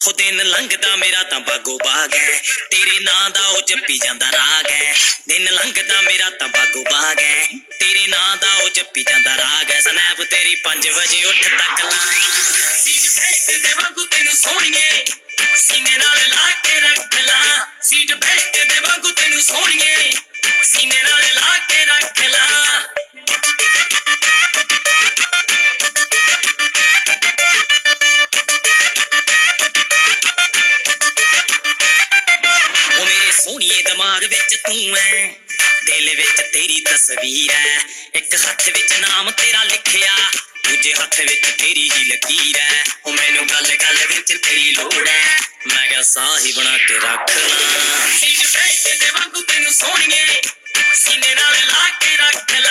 ਹੋ ਦਿਨ ਲੰਘਦਾ ਮੇਰਾ ਤਾਂ ਬਾਗੋ ਬਾਗ ਹੈ, ਤੇਰੇ ਨਾਂ ਦਾ ਉਹ ਜੱਪੀ ਜਾਂਦਾ ਰਾਗ ਹੈ। ਦਿਨ ਲੰਘਦਾ ਮੇਰਾ ਤਾਂ ਬਾਗੋ ਬਾਗ ਹੈ, ਤੇਰੇ ਨਾਂ ਦਾ ਉਹ ਜੱਪੀ ਜਾਂਦਾ ਰਾਗ ਹੈ। ਸਨੈਪ ਤੇਰੀ 5 ਵਜੇ ਉੱਠ ਤੱਕ ਲਾ, ਸੀਟ ਬੈਲਟ ਦੇ ਵਾਂਗੂ ਤੈਨੂੰ ਸੋਹਣੀਏ ਸੀਨੇ ਨਾਲ ਲਾ ਕੇ ਰੱਖ ਲਾ। ਸੀਟ ਬੈਲਟ ਦੇ ਵਾਂਗੂ ਤੈਨੂੰ ਸੋਹਣੀਏ ਸੀਨੇ ਨਾਲ ਲਾ ਕੇ ਰੱਖ ਲਾ। ਉਹ ਮੇਰੇ ਸੋਹਣੀਏ ਦਿਮਾਗ ਵਿੱਚ ਤੂੰ ਐ, ਦਿਲ ਵਿੱਚ ਤੇਰੀ ਤਸਵੀਰ ਐ। ਇੱਕ ਹੱਥ ਵਿੱਚ ਨਾਮ ਤੇਰਾ ਲਿਖਿਆ, ਦੂਜੇ ਹੱਥ ਵਿੱਚ ਤੇਰੀ ਹੀ ਲਕੀਰ ਐ। ਉਹ ਮੈਨੂੰ ਗੱਲ ਗੱਲ ਵਿੱਚ ਤੇਰੀ ਲੋੜ ਐ, ਮੈਂ ਕਿਹਾ ਸਾਹ ਹੀ ਬਣਾ ਕੇ ਰੱਖ ਲਾਂ। ਸੀਟ ਬੈਲਟ ਦੇ ਵਾਂਗੂ ਤੈਨੂੰ ਸੋਹਣੀਏ ਸੀਨੇ ਨਾਲ ਲਾ ਕੇ ਰੱਖ ਲਾ।